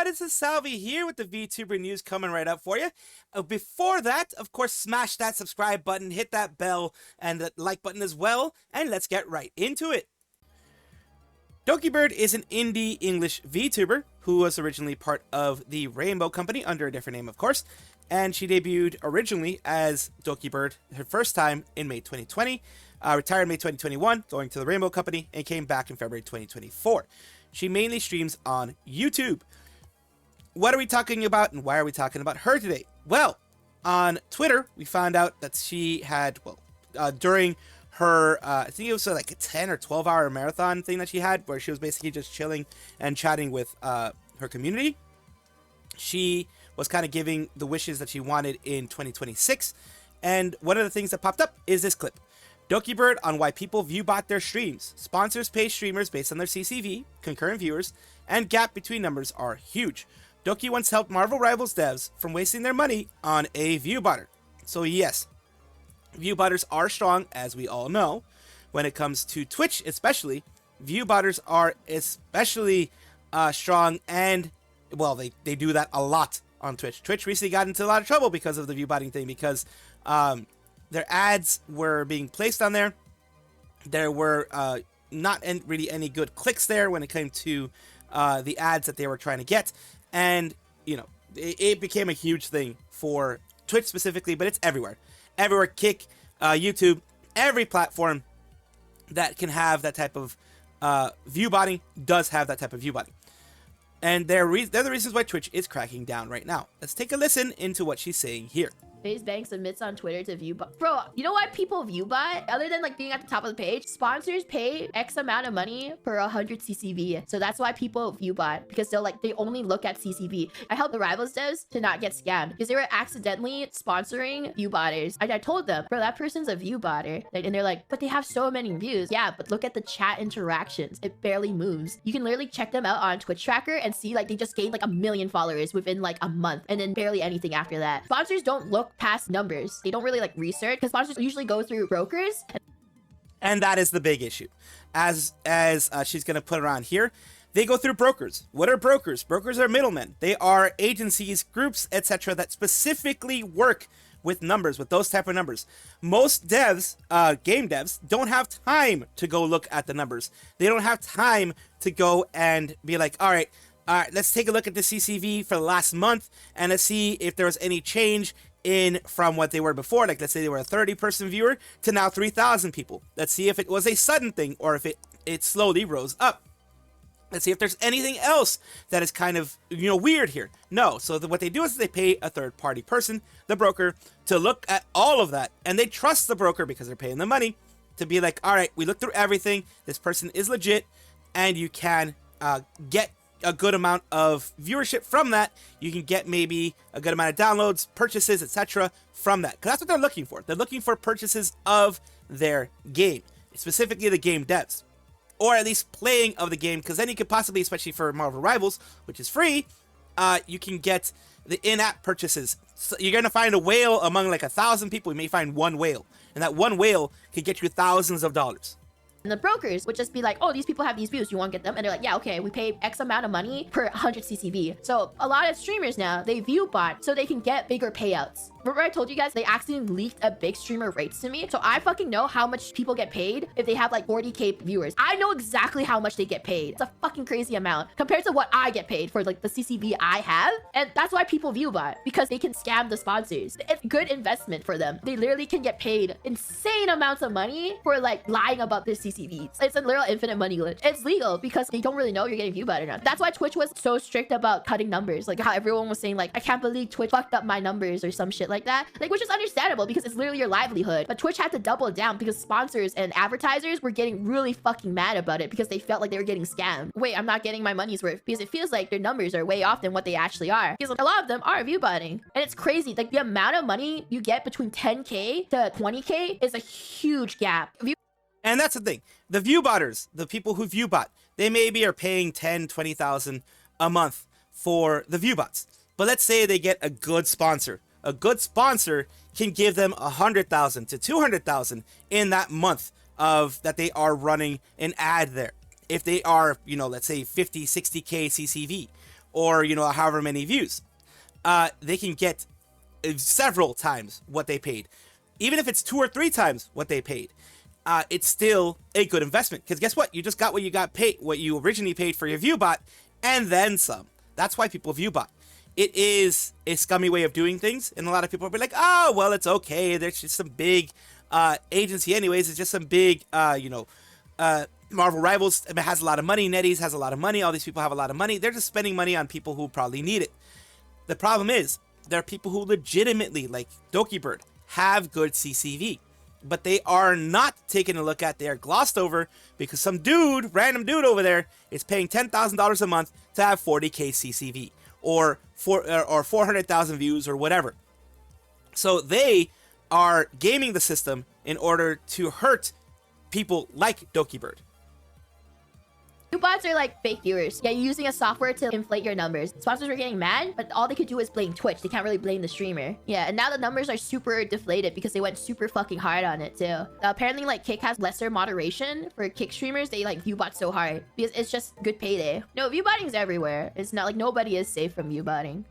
everybody, this is Salvi here with the Vtuber news coming right up for you. Before that, of course, smash that subscribe button, hit that bell, and the like button as well, and let's get right into it. Dokibird is an indie English VTuber who was originally part of the Rainbow Company under a different name, of course, and she debuted originally as Dokibird her first time in May 2020, retired in May 2021, going to the Rainbow Company, and came back in February 2024. She mainly streams on YouTube. What are we talking about, and why are we talking about her today? Well, on Twitter, we found out that she had, during her, I think it was like a 10 or 12 hour marathon thing that she had, where she was basically just chilling and chatting with her community. She was kind of giving the wishes that she wanted in 2026. And one of the things that popped up is this clip. Dokibird on why people viewbot their streams. Sponsors pay streamers based on their CCV, concurrent viewers, and gap between numbers are huge. Doki once helped Marvel Rivals devs from wasting their money on a viewbotter. So yes, viewbotters are strong, as we all know. When it comes to Twitch especially, viewbotters are especially strong, and well, they do that a lot on Twitch. Twitch recently got into a lot of trouble because of the viewbotting thing, because their ads were being placed on there. There were not really any good clicks there when it came to the ads that they were trying to get. And, you know, it became a huge thing for Twitch specifically, but it's everywhere. Everywhere, Kick, YouTube, every platform that can have that type of viewbotting does have that type of viewbotting. And they're the reasons why Twitch is cracking down right now. Let's take a listen into what she's saying here. FaZe Banks admits on Twitter to viewbot. Bro, you know why people viewbot? Other than like being at the top of the page, sponsors pay X amount of money per 100 CCV. So that's why people viewbot, because they only look at CCV. I helped the Rivals devs to not get scammed because they were accidentally sponsoring viewbotters. I told them, bro, that person's a viewbotter. And they're like, but they have so many views. Yeah, but look at the chat interactions. It barely moves. You can literally check them out on Twitch Tracker and see like they just gained like 1 million followers within like a month, and then barely anything after that. Sponsors don't look past numbers. They don't really like research, because sponsors usually go through brokers. And that is the big issue. As she's going to put it on here, they go through brokers. What are brokers? Brokers are middlemen. They are agencies, groups, etc. that specifically work with numbers, with those type of numbers. Most devs, game devs, don't have time to go look at the numbers. They don't have time to go and be like, all right, let's take a look at the CCV for the last month and let's see if there was any change in from what they were before. Like, let's say they were a 30-person viewer to now 3,000 people. Let's see if it was a sudden thing or if it slowly rose up. Let's see if there's anything else that is kind of, weird here. No. So what they do is they pay a third-party person, the broker, to look at all of that. And they trust the broker because they're paying the money to be like, all right, we looked through everything. This person is legit, and you can get a good amount of viewership from that. You can get maybe a good amount of downloads, purchases, etc. from that. Because that's what they're looking for. They're looking for purchases of their game, specifically the game devs, or at least playing of the game, because then you could possibly, especially for Marvel Rivals, which is free, you can get the in-app purchases. So you're going to find a whale among like 1,000 people. You may find one whale, and that one whale could get you thousands of dollars. And the brokers would just be like, oh, these people have these views, you want to get them? And they're like, yeah, okay, we pay X amount of money per 100 CCV. So a lot of streamers now, they view bot so they can get bigger payouts. Remember I told you guys they accidentally leaked a big streamer rates to me? So I fucking know how much people get paid if they have like 40K viewers. I know exactly how much they get paid. It's a fucking crazy amount compared to what I get paid for like the CCV I have. And that's why people view bot, because they can scam the sponsors. It's good investment for them. They literally can get paid insane amounts of money for like lying about their CCVs. It's a literal infinite money glitch. It's legal because they don't really know you're getting viewed bot or not. That's why Twitch was so strict about cutting numbers. Like how everyone was saying like, I can't believe Twitch fucked up my numbers or some shit like that. Like, which is understandable because it's literally your livelihood. But Twitch had to double it down because sponsors and advertisers were getting really fucking mad about it because they felt like they were getting scammed. Wait, I'm not getting my money's worth because it feels like their numbers are way off than what they actually are. Because a lot of them are viewbotting. And it's crazy. Like the amount of money you get between 10K to 20K is a huge gap. And that's the thing. The viewbotters, the people who viewbot, they maybe are paying 10, 20,000 a month for the viewbots. But let's say they get a good sponsor. A good sponsor can give them 100,000 to 200,000 in that month of that they are running an ad there. If they are, let's say 50, 60K CCV. or, you know, however many views, they can get several times what they paid. Even if it's 2 or 3 times what they paid, it's still a good investment. Because guess what? You just got what you got paid, what you originally paid for your Viewbot, and then some. That's why people Viewbot. It is a scummy way of doing things, and a lot of people will be like, oh, well, it's okay. There's just some big agency anyways. It's just some big, Marvel Rivals has a lot of money. NetEase has a lot of money. All these people have a lot of money. They're just spending money on people who probably need it. The problem is, there are people who legitimately, like Dokibird, have good CCV. But they are not taken a look at. They are glossed over because some dude, random dude over there, is paying $10,000 a month to have 40k CCV. Or 400,000 views or whatever. So they are gaming the system in order to hurt people like Dokibird. Viewbots are like fake viewers. Yeah, you're using a software to inflate your numbers. Sponsors are getting mad, but all they could do is blame Twitch. They can't really blame the streamer. Yeah, and now the numbers are super deflated because they went super fucking hard on it too. Apparently, like, Kick has lesser moderation for Kick streamers. They like Viewbot so hard because it's just good payday. No, Viewbotting is everywhere. It's not like nobody is safe from Viewbotting.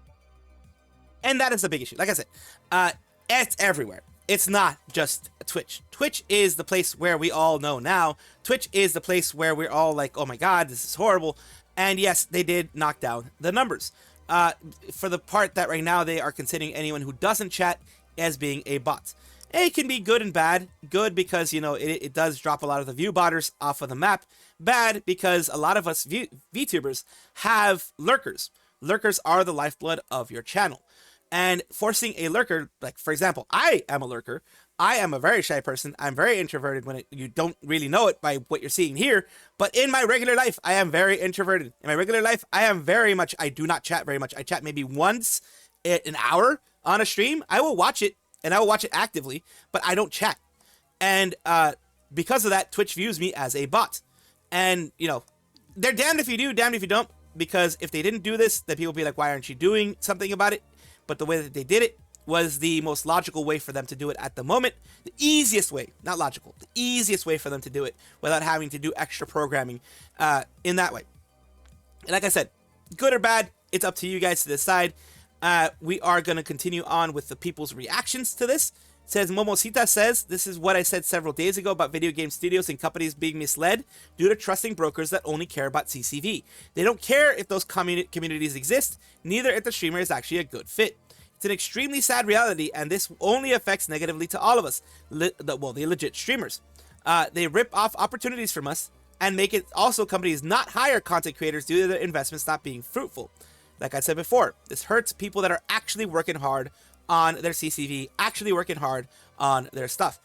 And that is the big issue. Like I said, it's everywhere. It's not just Twitch. Twitch is the place where we all know now. Twitch is the place where we're all like, oh my god, this is horrible. And yes, they did knock down the numbers. For the part that right now they are considering anyone who doesn't chat as being a bot. It can be good and bad. Good because, you know, it does drop a lot of the Viewbotters off of the map. Bad because a lot of us VTubers have lurkers. Lurkers are the lifeblood of your channel. And forcing a lurker, like, for example, I am a lurker. I am a very shy person. I'm very introverted when you don't really know it by what you're seeing here. But in my regular life, I am very introverted. In my regular life, I am very much, I do not chat very much. I chat maybe once an hour on a stream. I will watch it, and I will watch it actively, but I don't chat. And because of that, Twitch views me as a bot. And, you know, they're damned if you do, damned if you don't. Because if they didn't do this, then people would be like, why aren't you doing something about it? But the way that they did it was the most logical way for them to do it at the moment. The easiest way, not logical, the easiest way for them to do it without having to do extra programming in that way. And like I said, good or bad, it's up to you guys to decide. We are going to continue on with the people's reactions to this. It says, Momosita says, this is what I said several days ago about video game studios and companies being misled due to trusting brokers that only care about CCV. They don't care if those communities exist, neither if the streamer is actually a good fit. It's an extremely sad reality, and this only affects negatively to all of us, the legit streamers. They rip off opportunities from us and make it also companies not hire content creators due to their investments not being fruitful. Like I said before, this hurts people that are actually working hard on their CCV, actually working hard on their stuff.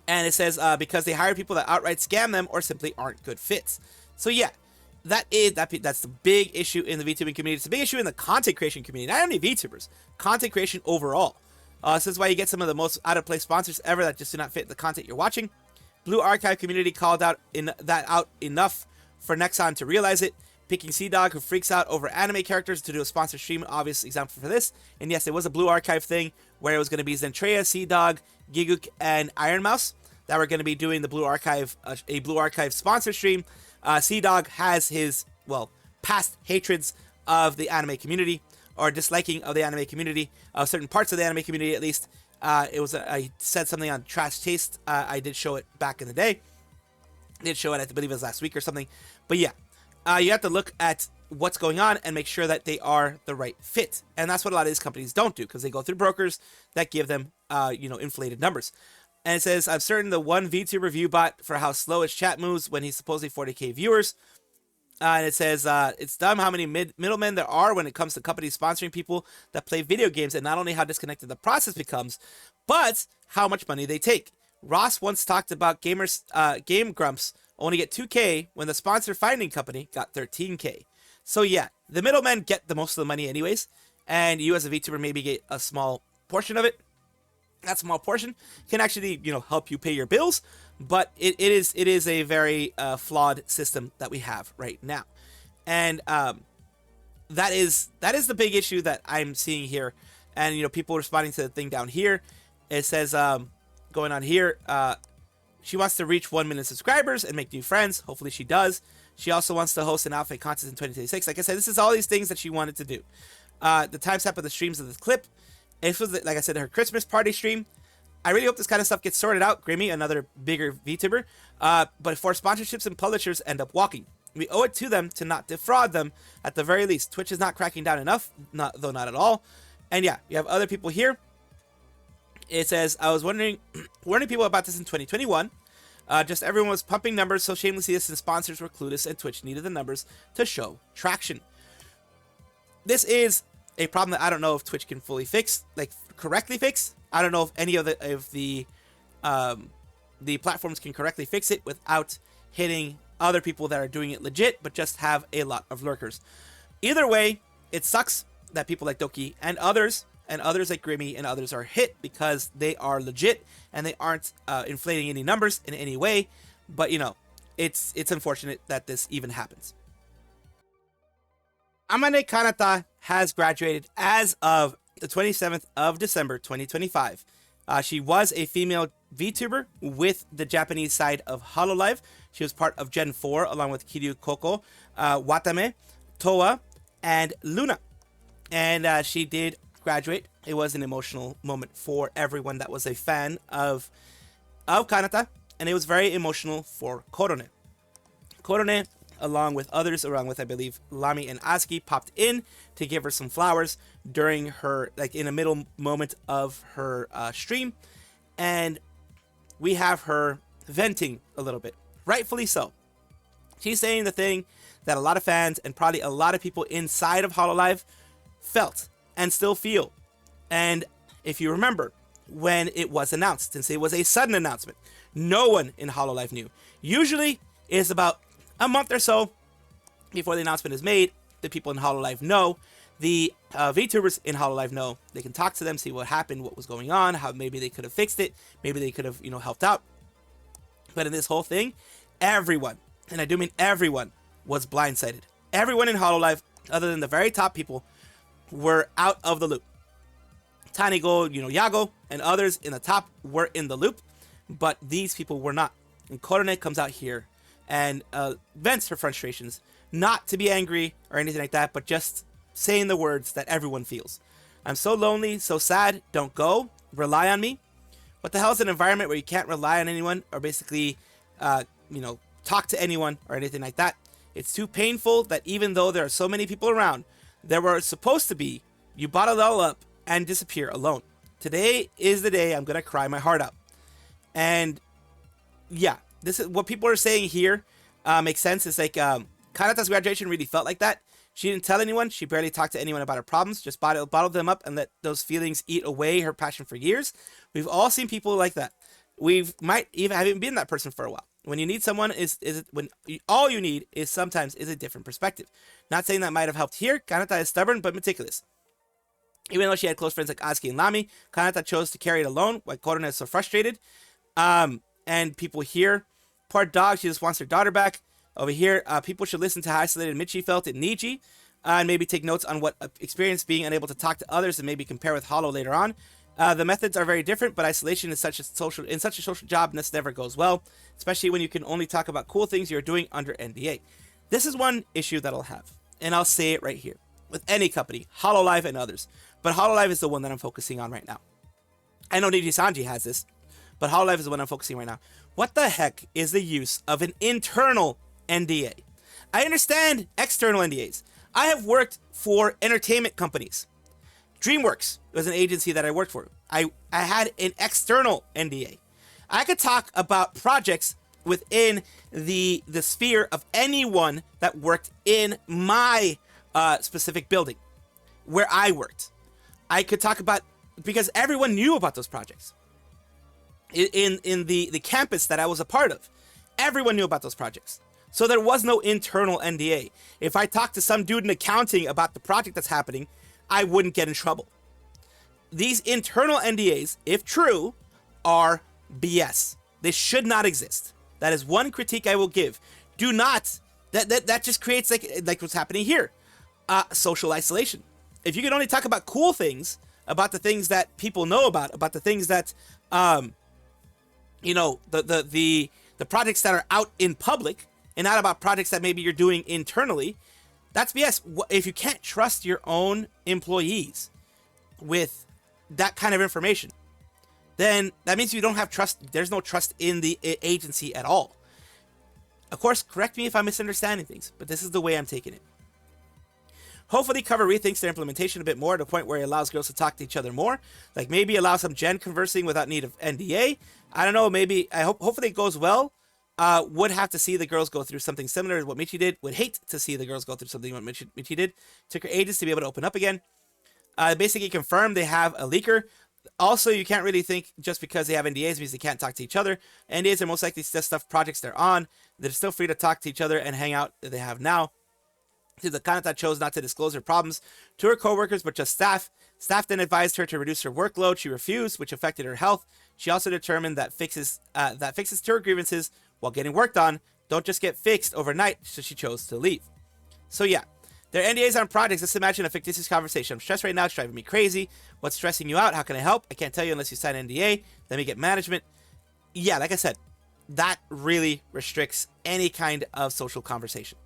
And it says because they hire people that outright scam them or simply aren't good fits. So yeah, that's the big issue in the VTubing community. It's a big issue in the content creation community, not only VTubers, content creation overall. This is why you get some of the most out-of-place sponsors ever that just do not fit the content you're watching. Blue Archive community called out enough for Nexon to realize it. Picking Sea-Dog, who freaks out over anime characters, to do a sponsored stream, an obvious example for this. And yes, there was a Blue Archive thing where it was going to be Zentreya, Sea-Dog, Giguk, and Iron Mouse that were going to be doing the Blue Archive, a Blue Archive sponsored stream. Sea-Dog has his, well, past hatreds of the anime community, or disliking of the anime community, of certain parts of the anime community at least. I said something on Trash Taste. I did show it back in the day. I did show it, I believe it was last week or something. But yeah. You have to look at what's going on and make sure that they are the right fit. And that's what a lot of these companies don't do, because they go through brokers that give them, inflated numbers. And it says, I'm certain the one VTuber Viewbot for how slow his chat moves when he's supposedly 40k viewers. And it says, it's dumb how many middlemen there are when it comes to companies sponsoring people that play video games, and not only how disconnected the process becomes, but how much money they take. Ross once talked about Game Grumps only get 2k when the sponsor finding company got 13k. So yeah, the middlemen get the most of the money anyways, and you as a VTuber maybe get a small portion of it. That small portion can actually, help you pay your bills, but it is a very flawed system that we have right now. And that is the big issue that I'm seeing here. And people responding to the thing down here. It says going on here, she wants to reach 1 million subscribers and make new friends. Hopefully she does. She also wants to host an outfit contest in 2026. Like I said, this is all these things that she wanted to do. The timestamp of the streams of this clip. This was, like I said, her Christmas party stream. I really hope this kind of stuff gets sorted out. Grimmy, another bigger VTuber. But before sponsorships and publishers end up walking, we owe it to them to not defraud them at the very least. Twitch is not cracking down enough, though not at all. And yeah, you have other people here. It says, I was warning people about this in 2021. Just everyone was pumping numbers so shamelessly since sponsors were clueless and Twitch needed the numbers to show traction. This is a problem that I don't know if Twitch can fully fix, like correctly fix. I don't know if any of the platforms can correctly fix it without hitting other people that are doing it legit, but just have a lot of lurkers. Either way, it sucks that people like Doki and others like Grimmy and others are hit because they are legit and they aren't inflating any numbers in any way. But you know, it's unfortunate that this even happens. Amare Kanata has graduated as of the 27th of December 2025. She was a female VTuber with the Japanese side of Hololive. She was part of Gen 4 along with Kiryu Koko, Watame, Toa, and Luna. And she did graduate. It was an emotional moment for everyone that was a fan of Kanata, and it was very emotional for Korone. Korone, along with others, along with I believe Lami and Asuki, popped in to give her some flowers during her, like in the middle moment of her stream, and we have her venting a little bit, rightfully so. She's saying the thing that a lot of fans and probably a lot of people inside of Hololive felt and still feel. And if you remember, when it was announced, since it was a sudden announcement, no one in Hololive knew. Usually it's about a month or so before the announcement is made. The people in Hololive know. The VTubers in Hololive know. They can talk to them, see what happened, what was going on, how maybe they could have fixed it, maybe they could have, you know, helped out. But in this whole thing, everyone, and I do mean everyone, was blindsided. Everyone in Hololive, other than the very top people, were out of the loop. Tanigo, you know, Yago, and others in the top were in the loop, but these people were not. And Korone comes out here and vents her frustrations, not to be angry or anything like that, but just saying the words that everyone feels. I'm so lonely, so sad, don't go, rely on me. What the hell is an environment where you can't rely on anyone or basically, you know, talk to anyone or anything like that? It's too painful that even though there are so many people around, there were supposed to be, you bottle it all up and disappear alone. Today is the day I'm going to cry my heart out. And yeah, this is what people are saying here. Makes sense. It's like Kanata's graduation really felt like that. She didn't tell anyone. She barely talked to anyone about her problems. Just bottled them up and let those feelings eat away her passion for years. We've all seen people like that. Might even haven't been that person for a while. When you need someone, all you need is sometimes a different perspective. Not saying that might have helped here. Kanata is stubborn but meticulous. Even though she had close friends like Asuki and Lami, Kanata chose to carry it alone. Why Korone is so frustrated. And people here, poor dog, she just wants her daughter back. Over here, people should listen to how isolated Michi felt in Niji, and maybe take notes on what experience being unable to talk to others and maybe compare with Holo later on. The methods are very different, but isolation is such a social job, and this never goes well, especially when you can only talk about cool things you're doing under NDA. This is one issue that I'll have, and I'll say it right here with any company, Hololive and others. But Hololive is the one that I'm focusing on right now. I know Nijisanji has this, but Hololive is the one I'm focusing right now. What the heck is the use of an internal NDA? I understand external NDAs. I have worked for entertainment companies. DreamWorks was an agency that I worked for. I had an external NDA. I could talk about projects within the sphere of anyone that worked in my specific building where I worked. I could talk about, because everyone knew about those projects. In the campus that I was a part of, everyone knew about those projects. So there was no internal NDA. If I talked to some dude in accounting about the project that's happening, I wouldn't get in trouble. These internal NDAs, if true, are BS. They should not exist. That is one critique I will give. Do not, that just creates like what's happening here. Social isolation. If you can only talk about cool things, about the things that people know about the things that, you know, the projects that are out in public, and not about projects that maybe you're doing internally, that's BS. If you can't trust your own employees with that kind of information, then that means you don't have trust. There's no trust in the agency at all. Of course, correct me if I'm misunderstanding things, but this is the way I'm taking it. Hopefully, Cover rethinks their implementation a bit more to the point where it allows girls to talk to each other more. Like maybe allow some gen conversing without need of NDA. I don't know. Maybe hopefully it goes well. Would have to see the girls go through something similar to what Michi did. Would hate to see the girls go through something what Michi did. Took her ages to be able to open up again. Basically confirmed they have a leaker. Also, you can't really think just because they have NDAs means they can't talk to each other. NDAs are most likely just stuff projects they're on. They're still free to talk to each other and hang out that they have now. The Kanata chose not to disclose her problems to her coworkers, but just staff. Staff then advised her to reduce her workload. She refused, which affected her health. She also determined that fixes to her grievances while getting worked on don't just get fixed overnight, so she chose to leave. So yeah, their NDAs on projects. Let's imagine a fictitious conversation. I'm stressed right now. It's driving me crazy. What's stressing you out? How can I help? I can't tell you unless you sign an NDA. Let me get management. Yeah, like I said, that really restricts any kind of social conversation.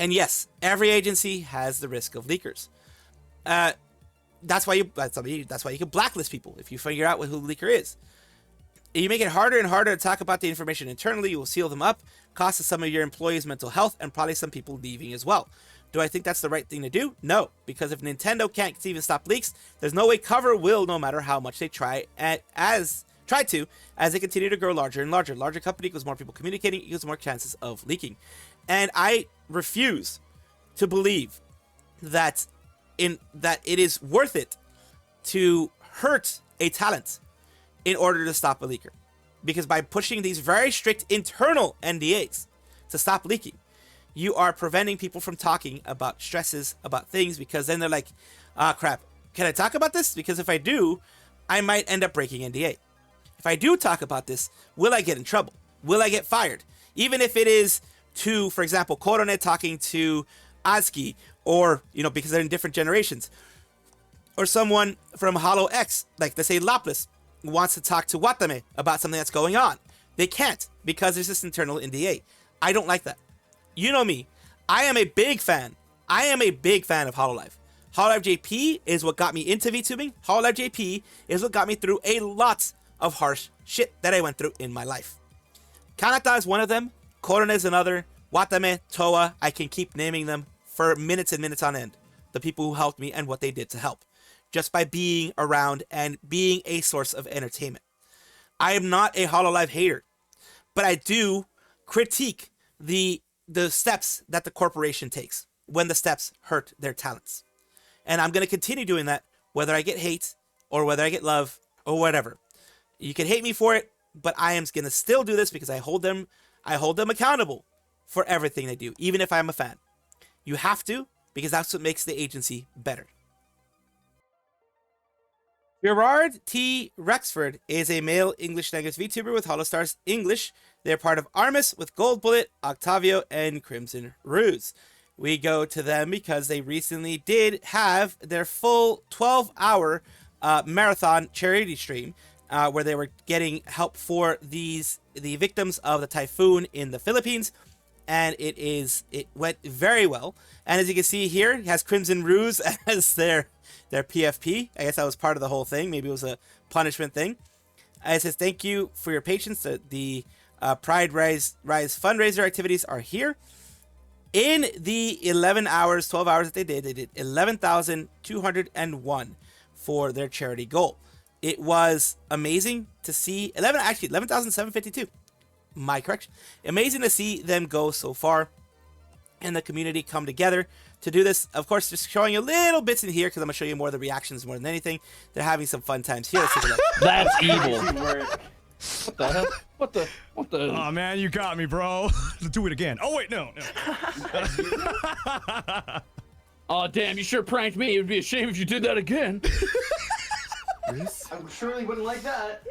And yes, every agency has the risk of leakers. That's why you can blacklist people if you figure out who the leaker is. If you make it harder and harder to talk about the information internally, you will seal them up, cost some of your employees' mental health, and probably some people leaving as well. Do I think that's the right thing to do? No, because if Nintendo can't even stop leaks, there's no way Cover will, no matter how much they try as they continue to grow larger and larger. Larger company equals more people communicating, equals more chances of leaking. And I refuse to believe that it is worth it to hurt a talent in order to stop a leaker. Because by pushing these very strict internal NDAs to stop leaking, you are preventing people from talking about stresses, about things, because then they're like, crap, can I talk about this? Because if I do, I might end up breaking NDA. If I do talk about this, will I get in trouble? Will I get fired? Even if it is to, for example, Korone talking to Azuki, or, because they're in different generations, or someone from Holo X, like let's say Lapis, wants to talk to Watame about something that's going on. They can't because there's this internal NDA. I don't like that. You know me. I am a big fan. of Hololive. Hololive JP is what got me into VTubing. Hololive JP is what got me through a lot of harsh shit that I went through in my life. Kanata is one of them. Korone is another. Watame, Toa, I can keep naming them for minutes and minutes on end. The people who helped me and what they did to help. Just by being around and being a source of entertainment. I am not a Hololive hater, but I do critique the steps that the corporation takes when the steps hurt their talents. And I'm going to continue doing that, whether I get hate or whether I get love or whatever. You can hate me for it, but I am going to still do this because I hold them accountable for everything they do, even if I'm a fan. You have to, because that's what makes the agency better. Jurard T Rexford is a male English language VTuber with Holostars English. They're part of Armis with Gold Bullet, Octavio, and Crimson Ruse. We go to them because they recently did have their full 12-hour marathon charity stream where they were getting help for the victims of the typhoon in the Philippines. And it went very well. And as you can see here, it has Crimson Ruse as their PFP. I guess that was part of the whole thing. Maybe it was a punishment thing. It says, thank you for your patience. The Pride Rise fundraiser activities are here. In the 12 hours that they did 11,201 for their charity goal. It was amazing to see 11,752. My correction. Amazing to see them go so far and the community come together to do this. Of course, just showing you little bits in here because I'm going to show you more of the reactions more than anything. They're having some fun times here. Let's take a look. That's evil. What the hell? What the? Oh man, you got me, bro. Let's do it again. Oh wait, no. Oh damn, you sure pranked me. It would be a shame if you did that again. I surely wouldn't like that.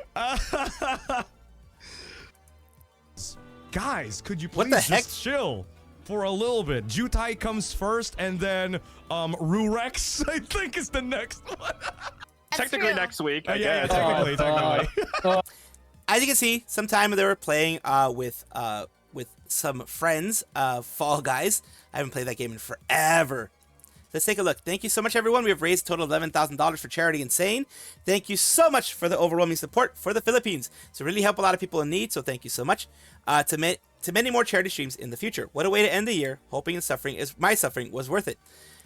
Guys, could you What the please heck? just chill for a little bit? Jutai comes first, and then Rurex, I think, is the next one. Technically next week, I Yeah, guess. technically. as you can see, sometime they were playing with some friends, Fall Guys. I haven't played that game in forever. Let's take a look. Thank you so much, everyone. We have raised a total of $11,000 for charity Insane. Thank you so much for the overwhelming support for the Philippines. So really help a lot of people in need, so thank you so much. To many more charity streams in the future. What a way to end the year. Hoping and suffering my suffering was worth it.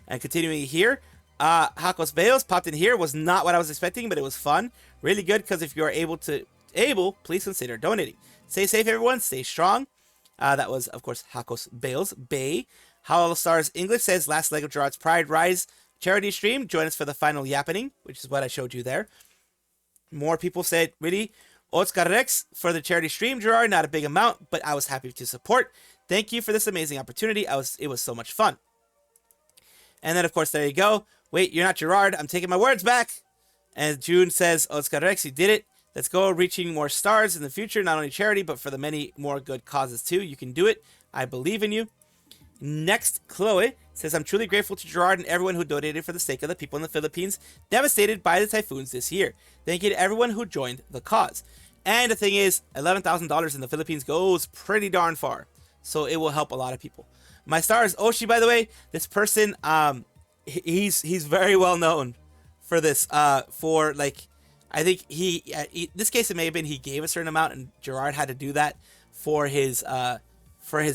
And continuing here, Hakos Bales popped in here. Was not what I was expecting, but it was fun. Really good, because if you are able, please consider donating. Stay safe, everyone. Stay strong. That was, of course, Hakos Bales. Bay. Holostars English says, last leg of Jurard's Pride Rise charity stream. Join us for the final yappening, which is what I showed you there. More people said, really, Oscar Rex for the charity stream, Jurard. Not a big amount, but I was happy to support. Thank you for this amazing opportunity. It was so much fun. And then, of course, there you go. Wait, you're not Jurard. I'm taking my words back. And June says, Oscar Rex, you did it. Let's go, reaching more stars in the future. Not only charity, but for the many more good causes, too. You can do it. I believe in you. Next, Chloe says, I'm truly grateful to Jurard and everyone who donated for the sake of the people in the Philippines devastated by the typhoons this year. Thank you to everyone who joined the cause. And the thing is, $11,000 in the Philippines goes pretty darn far. So it will help a lot of people. My star is Oshi, by the way. This person, he's very well known for this. I think in this case, it may have been he gave a certain amount and Jurard had to do that for his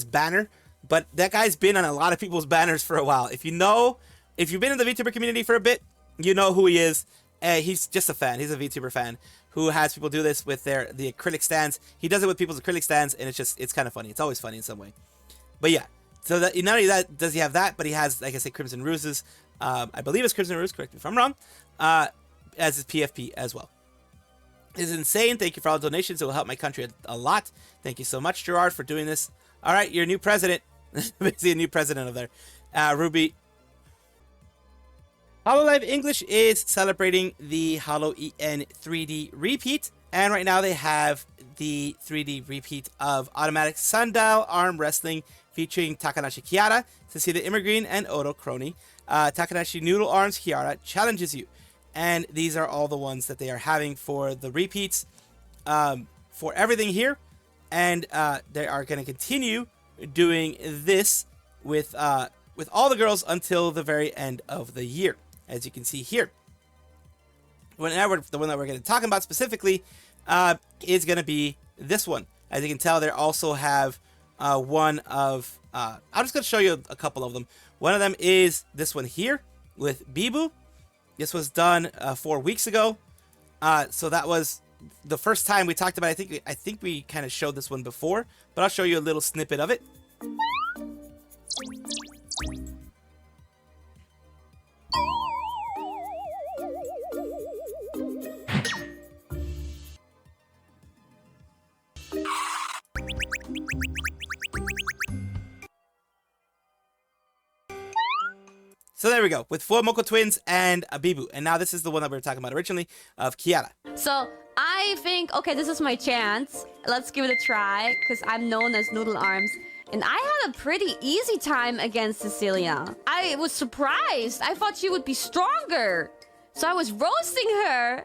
banner. But that guy's been on a lot of people's banners for a while. If you've been in the VTuber community for a bit, you know who he is. He's just a fan. He's a VTuber fan who has people do this with the acrylic stands. He does it with people's acrylic stands, and it's kind of funny. It's always funny in some way. But yeah, so that not only that does he have that, but he has, like I said, Crimson Ruses. I believe it's Crimson Ruse. Correct me if I'm wrong. As his PFP as well. This is insane. Thank you for all the donations. It will help my country a lot. Thank you so much, Jurard, for doing this. All right, your new president. Basically a new president of there. Ruby. Hololive English is celebrating the Holo-EN 3D repeat. And right now they have the 3D repeat of Automatic Sundial Arm Wrestling featuring Takanashi Kiara, Cecilia Immergreen, and Odo Crony. Takanashi Noodle Arms Kiara challenges you. And these are all the ones that they are having for the repeats for everything here. And they are going to continue doing this with all the girls until the very end of the year, as you can see here. The one that we're going to talk about specifically is going to be this one. As you can tell, they also have one of... I'm just going to show you a couple of them. One of them is this one here with Bibu. This was done 4 weeks ago. So that was the first time we talked about it. I think we kind of showed this one before, but I'll show you a little snippet of it. So there we go, with Fuomoko twins and Bibu. And now this is the one that we were talking about originally, of Kiara. So I think, okay, this is my chance. Let's give it a try, because I'm known as Noodle Arms. And I had a pretty easy time against Cecilia. I was surprised. I thought she would be stronger. So I was roasting her.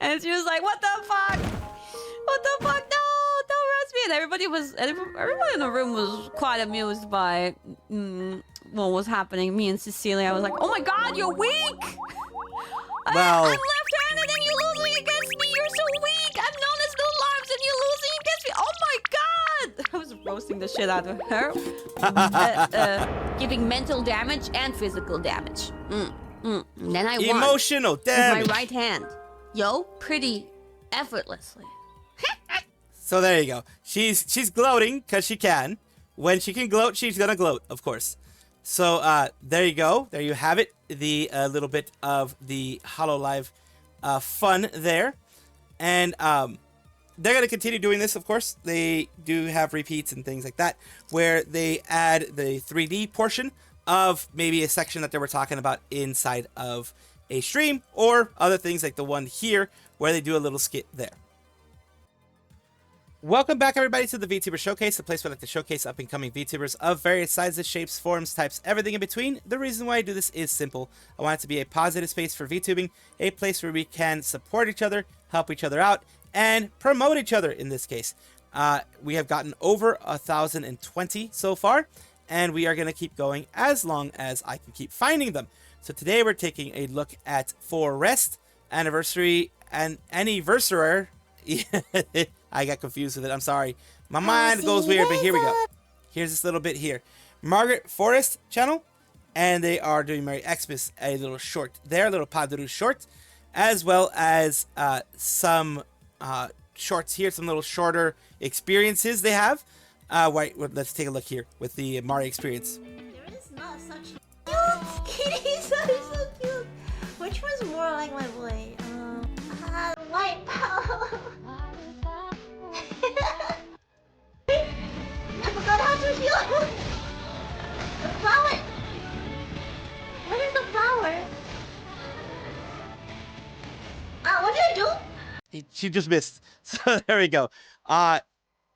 And she was like, what the fuck? What the fuck? No, don't roast me. And everybody in the room was quite amused by what was happening. Me and Cecilia, I was like, oh my god, you're weak! Well, I'm left-handed and you're losing against me. You're so weak. I'm known as Noodle Arms and you're losing against me. Oh my god! I was roasting the shit out of her. Giving mental damage and physical damage. And then I won. Emotional damage. With my right hand. Yo, pretty effortlessly. So there you go. She's gloating because she can. When she can gloat, she's gonna gloat, of course. So there you go. There you have it. The little bit of the Hololive fun there. And they're going to continue doing this, of course. They do have repeats and things like that, where they add the 3D portion of maybe a section that they were talking about inside of a stream, or other things like the one here, where they do a little skit there. Welcome back, everybody, to the VTuber Showcase, the place where I like to showcase up-and-coming VTubers of various sizes, shapes, forms, types, everything in between. The reason why I do this is simple. I want it to be a positive space for VTubing, a place where we can support each other, help each other out, and promote each other in this case. We have gotten over 1,020 so far, and we are going to keep going as long as I can keep finding them. So today we're taking a look at ForRest anniversary and anniversary. I got confused with it. I'm sorry. My mind goes weird, but here we go. Here's this little bit here. MargaretForRest channel, and they are doing Merry Xmas, a little short there, a little Paduru short, as well as some shorts here, some little shorter experiences they have. Wait, let's take a look here with the Mari experience. There is not such cute kitties. That is so cute. Which one's more like my boy? White power. I forgot how to heal. The flower. Where is the flower? What did I do? She just missed. So there we go.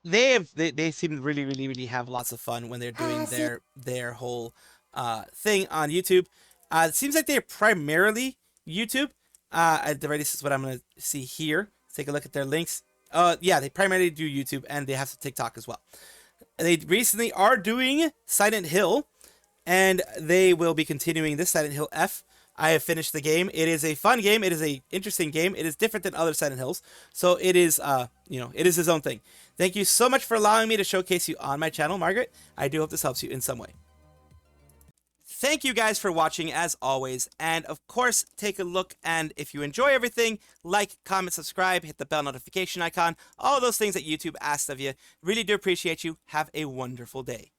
They seem to really have lots of fun when they're doing their whole thing on YouTube. It seems like they're primarily YouTube. At the very least, is what I'm gonna see here. Let's take a look at their links. Yeah, they primarily do YouTube, and they have some TikTok as well. They recently are doing Silent Hill, and they will be continuing this Silent Hill F. I have finished the game. It is a fun game. It is a interesting game. It is different than other Silent Hills. So it is, it is its own thing. Thank you so much for allowing me to showcase you on my channel, Margaret. I do hope this helps you in some way. Thank you guys for watching as always. And of course, take a look. And if you enjoy everything, like, comment, subscribe, hit the bell notification icon, all those things that YouTube asks of you. Really do appreciate you. Have a wonderful day.